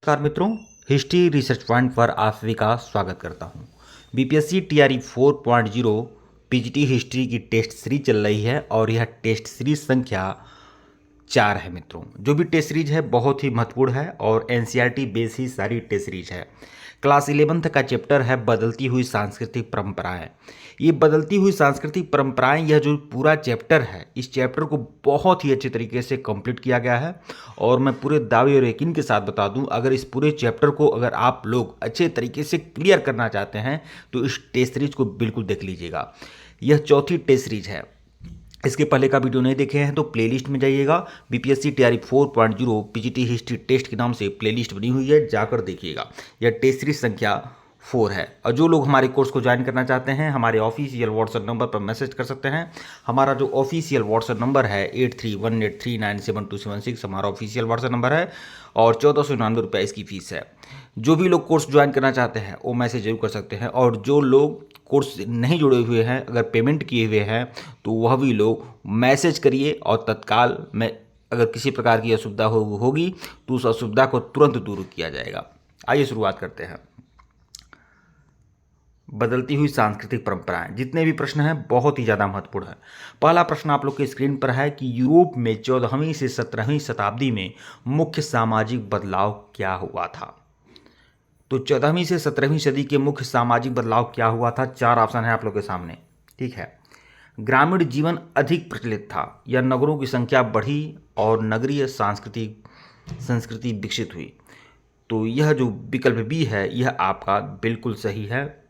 नमस्कार मित्रों, history research point पर आप सभी का स्वागत करता हूं। बीपीएससी टीआरई 4.0 पीजीटी हिस्ट्री की टेस्ट सीरीज चल रही है और यह टेस्ट सीरीज संख्या 4 है। मित्रों, जो भी टेस्ट सीरीज है बहुत ही महत्वपूर्ण है और एनसीईआरटी बेस ही सारी टेस्ट सीरीज है। क्लास 11th का चैप्टर है बदलती हुई सांस्कृतिक परंपराएं। ये बदलती हुई सांस्कृतिक परंपराएं, यह जो पूरा चैप्टर है, इस चैप्टर को बहुत ही अच्छे तरीके से कंप्लीट किया गया है और मैं पूरे दावे और यकीन के साथ बता दूं, अगर इस पूरे चैप्टर को अगर आप लोग अच्छे तरीके से क्लियर करना चाहते हैं तो इस टेस्ट सीरीज को बिल्कुल देख लीजिएगा। यह चौथी टेस्ट सीरीज है। इसके पहले का वीडियो नहीं देखे हैं तो प्लेलिस्ट में जाइएगा। BPSC TRE 4.0 PGT history test के नाम से प्लेलिस्ट बनी हुई है, जाकर देखिएगा। यह टेस्ट सीरीज संख्या 4 है। और जो लोग हमारे कोर्स को ज्वाइन करना चाहते हैं, हमारे ऑफिशियल व्हाट्सएप नंबर पर मैसेज कर सकते हैं। हमारा जो ऑफिशियल व्हाट्सएप नंबर है 8318397276 हमारा ऑफिशियल व्हाट्सएप नंबर है और 1499 रुपये इसकी फीस है। जो भी लोग कोर्स ज्वाइन करना चाहते हैं वो मैसेज जरूर कर सकते हैं, और जो लोग कोर्स नहीं जुड़े हुए हैं, अगर पेमेंट किए हुए हैं, तो वह भी लोग मैसेज करिए और तत्काल में अगर किसी प्रकार की असुविधा होगी तो उस असुविधा को तुरंत दूर किया जाएगा। आइए शुरुआत करते हैं। बदलती हुई सांस्कृतिक परंपराएं। जितने भी प्रश्न हैं बहुत ही ज़्यादा महत्वपूर्ण है। पहला प्रश्न आप लोग के स्क्रीन पर है कि यूरोप में 14वीं से 17वीं शताब्दी में मुख्य सामाजिक बदलाव क्या हुआ था। तो 14वीं से 17वीं सदी के मुख्य सामाजिक बदलाव क्या हुआ था, 4 ऑप्शन है आप लोग के सामने। ठीक है, ग्रामीण जीवन अधिक प्रचलित था या नगरों की संख्या बढ़ी और नगरीय संस्कृति विकसित हुई। तो यह जो विकल्प बी है यह आपका बिल्कुल सही है।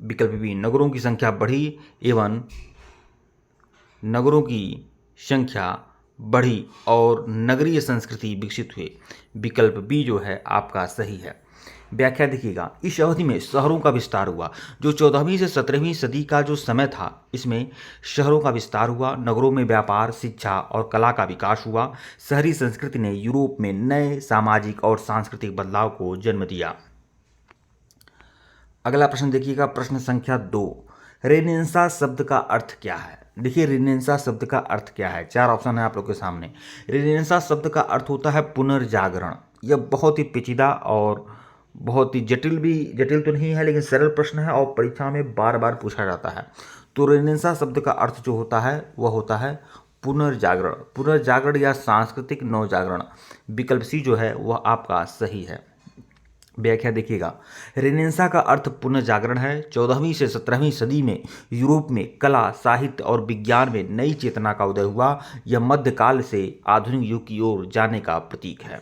विकल्प बी, नगरों की संख्या बढ़ी एवं नगरों की संख्या बढ़ी और नगरीय संस्कृति विकसित हुए। विकल्प बी जो है आपका सही है। व्याख्या देखिएगा, इस अवधि में शहरों का विस्तार हुआ। जो 14वीं से 17वीं सदी का जो समय था, इसमें शहरों का विस्तार हुआ, नगरों में व्यापार, शिक्षा और कला का विकास हुआ। शहरी संस्कृति ने यूरोप में नए सामाजिक और सांस्कृतिक बदलाव को जन्म दिया। अगला प्रश्न देखिएगा, प्रश्न संख्या 2, रेनेसां शब्द का अर्थ क्या है। देखिए, रेनेसां शब्द का अर्थ क्या है, 4 ऑप्शन है आप लोग के सामने। रेनेसां शब्द का अर्थ होता है पुनर्जागरण। यह बहुत ही पेचीदा और बहुत ही जटिल तो नहीं है, लेकिन सरल प्रश्न है और परीक्षा में बार बार पूछा जाता है। तो रेनेसां शब्द का अर्थ जो होता है वह होता है पुनर्जागरण या सांस्कृतिक नवजागरण। विकल्प सी जो है वह आपका सही है। व्याख्या देखिएगा, रेनेसां का अर्थ पुनर्जागरण है। 14वीं से 17वीं सदी में यूरोप में कला, साहित्य और विज्ञान में नई चेतना का उदय हुआ। यह मध्यकाल से आधुनिक युग की ओर जाने का प्रतीक है।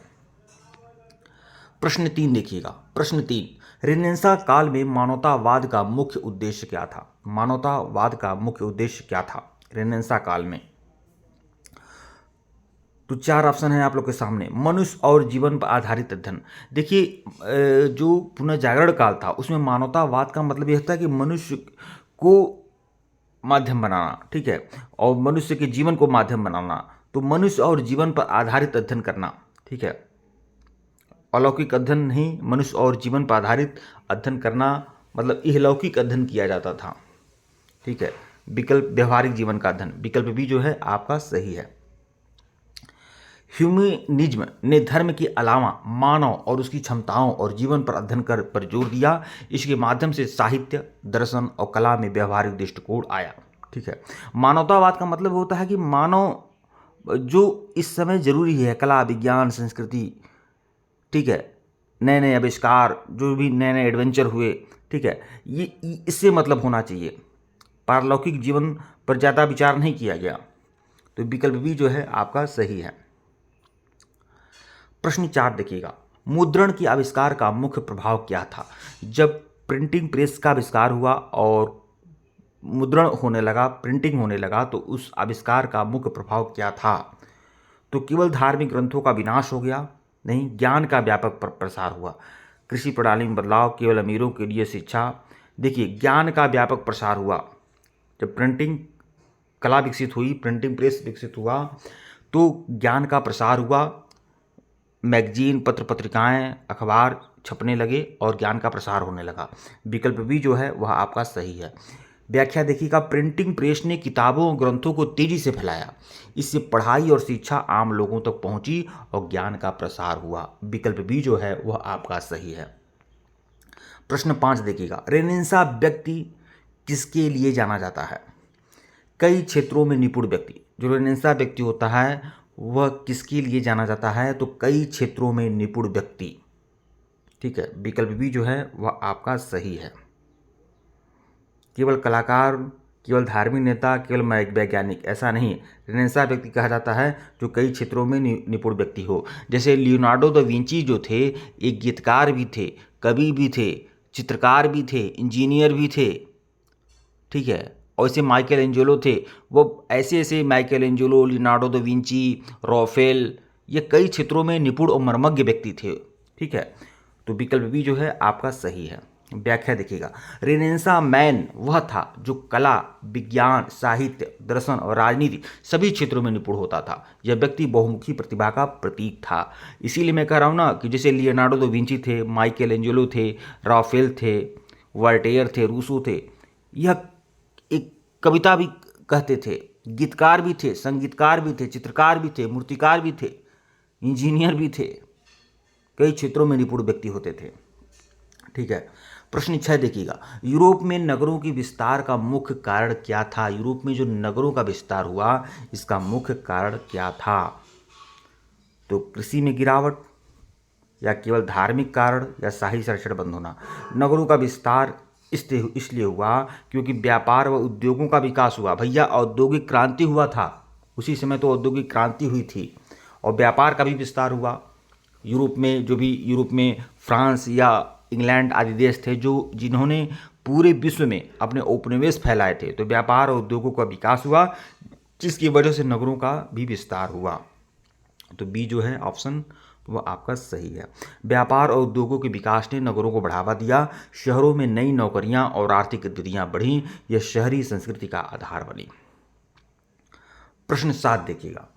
प्रश्न 3 देखिएगा, प्रश्न 3, रेनेसां काल में मानवतावाद का मुख्य उद्देश्य क्या था। मानवतावाद का मुख्य उद्देश्य क्या था रेनेसां काल में। तो 4 ऑप्शन है आप लोग के सामने। मनुष्य और जीवन पर आधारित अध्ययन। देखिए, जो पुनर्जागरण काल था उसमें मानवतावाद का मतलब यह था कि मनुष्य को माध्यम बनाना, ठीक है, और मनुष्य के जीवन को माध्यम बनाना। तो मनुष्य और जीवन पर आधारित अध्ययन करना, ठीक है, अलौकिक अध्ययन नहीं, मनुष्य और जीवन पर आधारित अध्ययन करना, मतलब इहलौकिक अध्ययन किया जाता था। ठीक है, विकल्प व्यवहारिक जीवन का अध्ययन। विकल्प भी जो है आपका सही है। ह्यूमनिज्म ने धर्म के अलावा मानव और उसकी क्षमताओं और जीवन पर अध्ययन पर जोर दिया। इसके माध्यम से साहित्य, दर्शन और कला में व्यवहारिक दृष्टिकोण आया। ठीक है, मानवतावाद का मतलब होता है कि मानव जो इस समय जरूरी है, कला, विज्ञान, संस्कृति, ठीक है, नए नए आविष्कार, जो भी नए नए एडवेंचर हुए, ठीक है, ये इससे मतलब होना चाहिए। पारलौकिक जीवन पर ज़्यादा विचार नहीं किया गया। तो विकल्प भी जो है आपका सही है। प्रश्न 4 देखिएगा, मुद्रण के आविष्कार का मुख्य प्रभाव क्या था। जब प्रिंटिंग प्रेस का आविष्कार हुआ और मुद्रण होने लगा, प्रिंटिंग होने लगा, तो उस आविष्कार का मुख्य प्रभाव क्या था। तो केवल धार्मिक ग्रंथों का विनाश हो गया, नहीं, ज्ञान का व्यापक प्रसार हुआ। कृषि प्रणाली में बदलाव, केवल अमीरों के लिए शिक्षा। देखिए, ज्ञान का व्यापक प्रसार हुआ। जब प्रिंटिंग कला विकसित हुई, प्रिंटिंग प्रेस विकसित हुआ, तो ज्ञान का प्रसार हुआ। मैगजीन, पत्र पत्रिकाएं, अखबार छपने लगे और ज्ञान का प्रसार होने लगा। विकल्प भी जो है वह आपका सही है। व्याख्या देखिएगा, प्रिंटिंग प्रेस ने किताबों और ग्रंथों को तेजी से फैलाया। इससे पढ़ाई और शिक्षा आम लोगों तक पहुंची और ज्ञान का प्रसार हुआ। विकल्प बी जो है वह आपका सही है। प्रश्न 5 देखिएगा, रेनेसां व्यक्ति किसके लिए जाना जाता है? कई क्षेत्रों में निपुण व्यक्ति। जो रेनेसां व्यक्ति होता है वह किसके लिए जाना जाता है? तो कई क्षेत्रों में निपुण व्यक्ति। ठीक है, विकल्प बी जो है वह आपका सही है। केवल कलाकार, केवल धार्मिक नेता, केवल वैज्ञानिक, ऐसा नहीं। रेनेसां व्यक्ति कहा जाता है जो कई क्षेत्रों में निपुण व्यक्ति हो। जैसे लियोनार्डो द विंची जो थे, एक गीतकार भी थे, कवि भी थे, चित्रकार भी थे, इंजीनियर भी थे। ठीक है, और ऐसे माइकल एंजेलो थे। वो ऐसे ऐसे Michael Angelo, Leonardo da Vinci, Raphael, ये कई क्षेत्रों में निपुण और मर्मज्ञ व्यक्ति थे। ठीक है, तो विकल्प बी जो है आपका सही है। व्याख्या देखिएगा, रेनेसां मैन वह था जो कला, विज्ञान, साहित्य, दर्शन और राजनीति सभी क्षेत्रों में निपुण होता था। यह व्यक्ति बहुमुखी प्रतिभा का प्रतीक था। इसीलिए मैं कह रहा हूँ ना कि जैसे लियोनार्डो द विंची थे, माइकल एंजेलो थे, राफेल थे, वोल्टेयर थे, रूसो थे, यह एक कविता भी कहते थे, गीतकार भी थे, संगीतकार भी थे, चित्रकार भी थे, मूर्तिकार भी थे, इंजीनियर भी थे, कई क्षेत्रों में निपुण व्यक्ति होते थे। ठीक है, प्रश्न 6 देखिएगा, यूरोप में नगरों के विस्तार का मुख्य कारण क्या था? यूरोप में जो नगरों का विस्तार हुआ इसका मुख्य कारण क्या था? तो कृषि में गिरावट, या केवल धार्मिक कारण, या शाही संरक्षण बंद होना। नगरों का विस्तार इसलिए हुआ क्योंकि व्यापार व उद्योगों का विकास हुआ। भैया औद्योगिक क्रांति हुआ था, उसी समय तो औद्योगिक क्रांति हुई थी, और व्यापार का भी विस्तार हुआ। यूरोप में जो भी यूरोप में फ्रांस या इंग्लैंड आदि देश थे जो जिन्होंने पूरे विश्व में अपने उपनिवेश फैलाए थे, तो व्यापार और उद्योगों का विकास हुआ जिसकी वजह से नगरों का भी विस्तार हुआ। तो बी जो है ऑप्शन वह आपका सही है। व्यापार और उद्योगों के विकास ने नगरों को बढ़ावा दिया, शहरों में नई नौकरियां और आर्थिक गतिविधियां बढ़ी, यह शहरी संस्कृति का आधार बनी। प्रश्न 7 देखिएगा,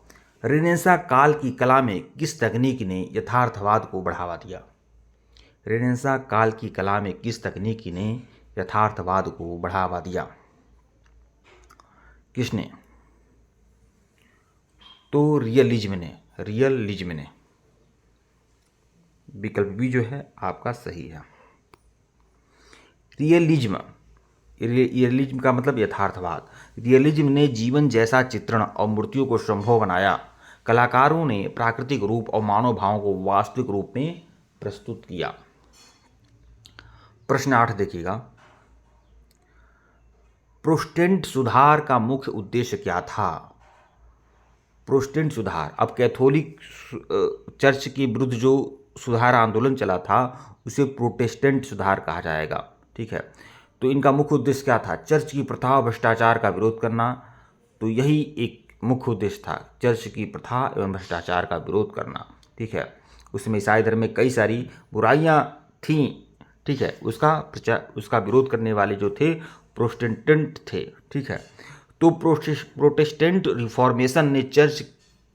रेनेसां काल की कला में किस तकनीक ने यथार्थवाद को बढ़ावा दिया? रेनेसां काल की कला में किस तकनीकी ने यथार्थवाद को बढ़ावा दिया? किसने? तो रियलिज्म ने, रियलिज्म ने। विकल्प बी जो है आपका सही है। रियलिज्म, रियलिज्म का मतलब यथार्थवाद। रियलिज्म ने जीवन जैसा चित्रण और मूर्तियों को संभव बनाया। कलाकारों ने प्राकृतिक रूप और मानव भावों को वास्तविक रूप में प्रस्तुत किया। प्रश्न 8 देखिएगा, प्रोटेस्टेंट सुधार का मुख्य उद्देश्य क्या था? प्रोटेस्टेंट सुधार, अब कैथोलिक चर्च के विरुद्ध जो सुधार आंदोलन चला था उसे प्रोटेस्टेंट सुधार कहा जाएगा। ठीक है, तो इनका मुख्य उद्देश्य क्या था? चर्च की प्रथा और भ्रष्टाचार का विरोध करना। तो यही एक मुख्य उद्देश्य था, चर्च की प्रथा एवं भ्रष्टाचार का विरोध करना। ठीक है, उसमें ईसाई धर्म में कई सारी बुराइयां थीं। ठीक है, उसका विरोध करने वाले जो थे प्रोटेस्टेंट थे। ठीक है, तो प्रोटेस्टेंट रिफॉर्मेशन ने चर्च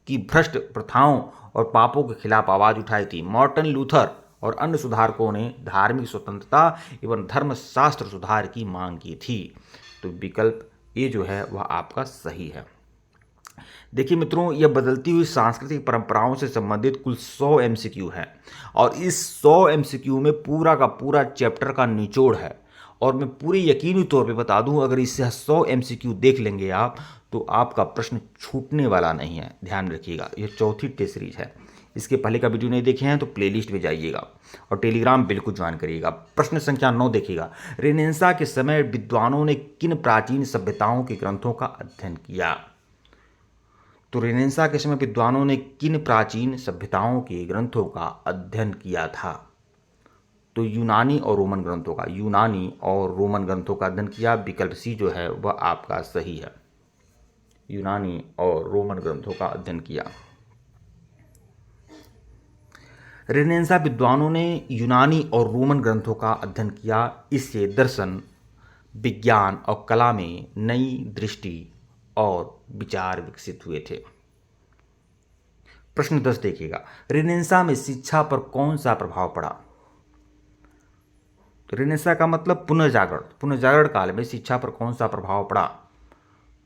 की भ्रष्ट प्रथाओं और पापों के खिलाफ आवाज उठाई थी। मार्टिन लूथर और अन्य सुधारकों ने धार्मिक स्वतंत्रता एवं धर्मशास्त्र सुधार की मांग की थी। तो विकल्प ए जो है वह आपका सही है। देखिए मित्रों, यह बदलती हुई सांस्कृतिक परंपराओं से संबंधित कुल 100 एमसीक्यू है, और इस 100 एमसीक्यू में पूरा का पूरा चैप्टर का निचोड़ है। और मैं पूरे यकीनी तौर पे बता दूं, अगर इससे 100 एमसीक्यू देख लेंगे आप तो आपका प्रश्न छूटने वाला नहीं है। ध्यान रखिएगा, यह चौथी टेस्ट सीरीज है। इसके पहले का वीडियो नहीं देखे हैं तो प्लेलिस्ट में जाइएगा और टेलीग्राम बिल्कुल ज्वाइन करिएगा। प्रश्न संख्या 9 देखिएगा, रेनेसां के समय विद्वानों ने किन प्राचीन सभ्यताओं के ग्रंथों का अध्ययन किया? तो रेनेसां के समय विद्वानों ने किन प्राचीन सभ्यताओं के ग्रंथों का अध्ययन किया था? तो यूनानी और रोमन ग्रंथों का, यूनानी और रोमन ग्रंथों का अध्ययन किया। विकल्प सी जो है वह आपका सही है, यूनानी और रोमन ग्रंथों का अध्ययन किया। रेनेसां विद्वानों ने यूनानी और रोमन ग्रंथों का अध्ययन किया। इससे दर्शन, विज्ञान और कला में नई दृष्टि और विचार विकसित हुए थे। प्रश्न 10 देखिएगा, रेनेसां में शिक्षा पर कौन सा प्रभाव पड़ा? रेनेसा का मतलब पुनर्जागरण। पुनर्जागरण काल में शिक्षा पर कौन सा प्रभाव पड़ा?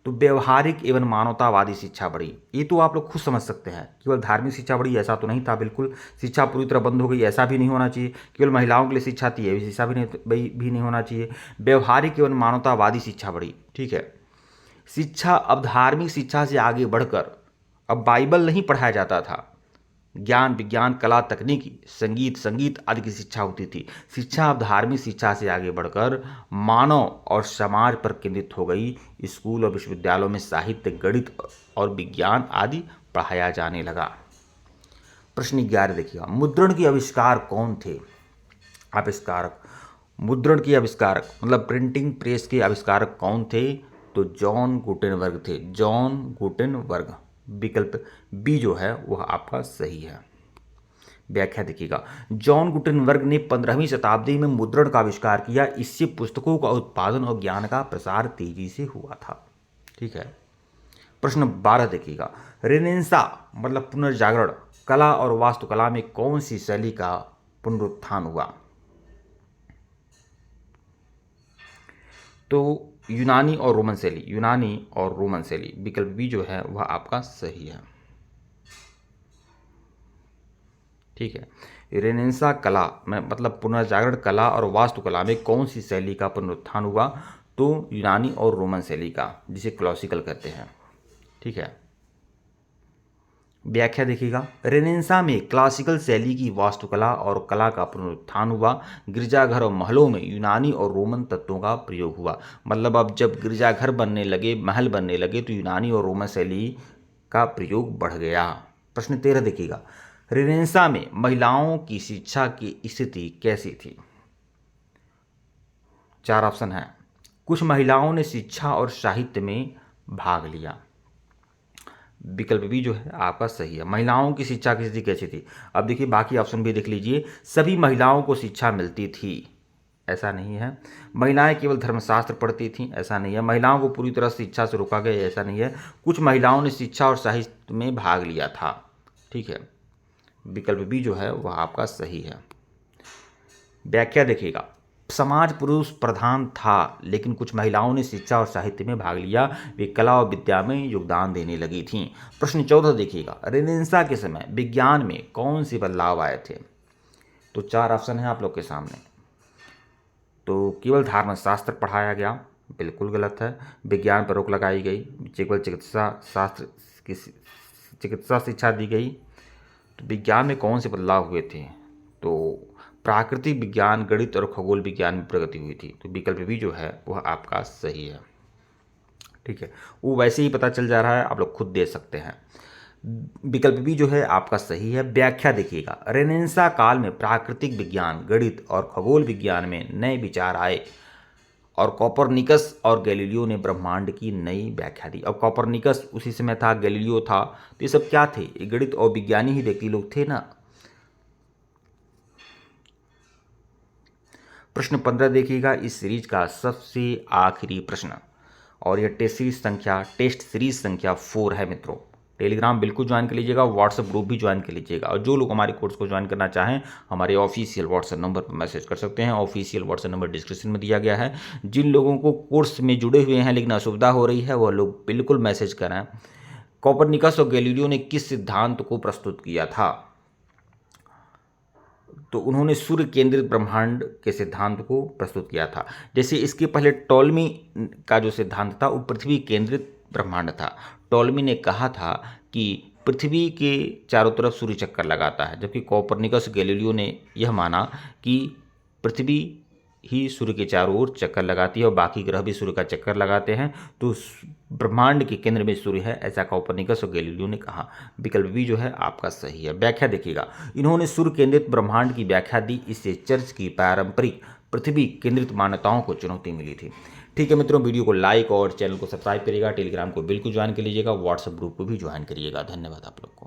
तो व्यवहारिक एवं मानवतावादी शिक्षा बढ़ी। ये तो आप लोग खुद समझ सकते हैं। केवल धार्मिक शिक्षा बढ़ी ऐसा तो नहीं था, बिल्कुल शिक्षा पूरी तरह बंद हो गई ऐसा भी नहीं होना चाहिए। केवल महिलाओं के लिए शिक्षा थी ये शिक्षा भी नहीं होना चाहिए। व्यवहारिक एवं मानवतावादी शिक्षा बढ़ी, ठीक है। शिक्षा अब धार्मिक शिक्षा से आगे बढ़कर अब बाइबल नहीं पढ़ाया जाता था, ज्ञान विज्ञान कला तकनीकी संगीत आदि की शिक्षा होती थी। शिक्षा अब धार्मिक शिक्षा से आगे बढ़कर मानव और समाज पर केंद्रित हो गई। स्कूल और विश्वविद्यालयों में साहित्य गणित और विज्ञान आदि पढ़ाया जाने लगा। प्रश्न 11 देखिएगा, मुद्रण के आविष्कार कौन थे? आविष्कारक, मुद्रण के आविष्कारक मतलब प्रिंटिंग प्रेस के आविष्कारक कौन थे? तो जॉन गुटेनबर्ग थे, जॉन गुटेनबर्ग। विकल्प बी जो है वह आपका सही है। व्याख्या देखिएगा, जॉन गुटेनबर्ग ने 15वीं शताब्दी में मुद्रण का आविष्कार किया। इससे पुस्तकों का उत्पादन और ज्ञान का प्रसार तेजी से हुआ था, ठीक है। प्रश्न 12 देखिएगा, रेनेसां मतलब पुनर्जागरण कला और वास्तुकला में कौन सी शैली का पुनरुत्थान हुआ? तो यूनानी और रोमन शैली, यूनानी और रोमन शैली। विकल्प बी जो है वह आपका सही है, ठीक है। रेनेसां कला में मतलब पुनर्जागरण कला और वास्तुकला में कौन सी शैली का पुनरुत्थान हुआ? तो यूनानी और रोमन शैली का, जिसे क्लासिकल कहते हैं, ठीक है। व्याख्या देखिएगा, रेनेसां में क्लासिकल शैली की वास्तुकला और कला का पुनरुत्थान हुआ। गिरजाघर और महलों में यूनानी और रोमन तत्वों का प्रयोग हुआ। मतलब अब जब गिरजाघर बनने लगे, महल बनने लगे, तो यूनानी और रोमन शैली का प्रयोग बढ़ गया। प्रश्न 13 देखिएगा, रेनेसां में महिलाओं की शिक्षा की स्थिति कैसी थी? 4 ऑप्शन हैं। कुछ महिलाओं ने शिक्षा और साहित्य में भाग लिया। विकल्प बी जो है आपका सही है। महिलाओं की शिक्षा की स्थिति कैसी थी? अब देखिए बाकी ऑप्शन भी देख लीजिए। सभी महिलाओं को शिक्षा मिलती थी, ऐसा नहीं है। महिलाएं केवल धर्मशास्त्र पढ़ती थीं, ऐसा नहीं है। महिलाओं को पूरी तरह शिक्षा से रोका गया, ऐसा नहीं है। कुछ महिलाओं ने शिक्षा और साहित्य में भाग लिया था, ठीक है। विकल्प बी जो है वह आपका सही है। व्याख्या देखिएगा, समाज पुरुष प्रधान था, लेकिन कुछ महिलाओं ने शिक्षा और साहित्य में भाग लिया। वे कला और विद्या में योगदान देने लगी थीं। प्रश्न 14 देखिएगा, रेनेसां के समय विज्ञान में कौन से बदलाव आए थे? तो 4 ऑप्शन है आप लोग के सामने। तो केवल धर्मशास्त्र पढ़ाया गया, बिल्कुल गलत है। विज्ञान पर रोक लगाई गई। केवल चिकित्सा शिक्षा दी गई। तो विज्ञान में कौन से बदलाव हुए थे? तो प्राकृतिक विज्ञान गणित और खगोल विज्ञान में प्रगति हुई थी। तो विकल्प भी जो है वह आपका सही है, ठीक है। वो वैसे ही पता चल जा रहा है, आप लोग खुद दे सकते हैं। विकल्प भी जो है आपका सही है। व्याख्या देखिएगा, रेनेसां काल में प्राकृतिक विज्ञान गणित और खगोल विज्ञान में नए विचार आए और कोपरनिकस और गैलीलियो ने ब्रह्मांड की नई व्याख्या दी। अब कोपरनिकस उसी समय था, गैलीलियो था, तो ये सब क्या थे? ये गणित और विज्ञानी ही व्यक्ति लोग थे ना। प्रश्न 15 देखिएगा, इस सीरीज का सबसे आखिरी प्रश्न, और यह टेस्ट सीरीज संख्या 4 है मित्रों। टेलीग्राम बिल्कुल ज्वाइन कर लीजिएगा, व्हाट्सएप ग्रुप भी ज्वाइन कर लीजिएगा। और जो लोग हमारे कोर्स को ज्वाइन करना चाहें हमारे ऑफिशियल व्हाट्सएप नंबर पर मैसेज कर सकते हैं। ऑफिशियल व्हाट्सएप नंबर डिस्क्रिप्शन में दिया गया है। जिन लोगों को कोर्स में जुड़े हुए हैं लेकिन असुविधा हो रही है वह लोग बिल्कुल मैसेज करें। कोपरनिकस और गैलीलियो ने किस सिद्धांत को प्रस्तुत किया था? तो उन्होंने सूर्य केंद्रित ब्रह्मांड के सिद्धांत को प्रस्तुत किया था। जैसे इसके पहले टॉलमी का जो सिद्धांत था वो पृथ्वी केंद्रित ब्रह्मांड था। टॉलमी ने कहा था कि पृथ्वी के चारों तरफ सूर्य चक्कर लगाता है, जबकि कोपरनिकस गैलीलियो ने यह माना कि पृथ्वी ही सूर्य के चारों ओर चक्कर लगाती है और बाकी ग्रह भी सूर्य का चक्कर लगाते हैं। तो ब्रह्मांड के केंद्र में सूर्य है, ऐसा कोपरनिकस और गैलीलियो ने कहा। विकल्प बी जो है आपका सही है। व्याख्या देखिएगा, इन्होंने सूर्य केंद्रित ब्रह्मांड की व्याख्या दी। इससे चर्च की पारंपरिक पृथ्वी केंद्रित मान्यताओं को चुनौती मिली थी। ठीक है मित्रों, वीडियो को लाइक और चैनल को सब्सक्राइब करिएगा। टेलीग्राम को बिल्कुल ज्वाइन कर लीजिएगा, व्हाट्सएप ग्रुप को भी ज्वाइन करिएगा। धन्यवाद आप लोग।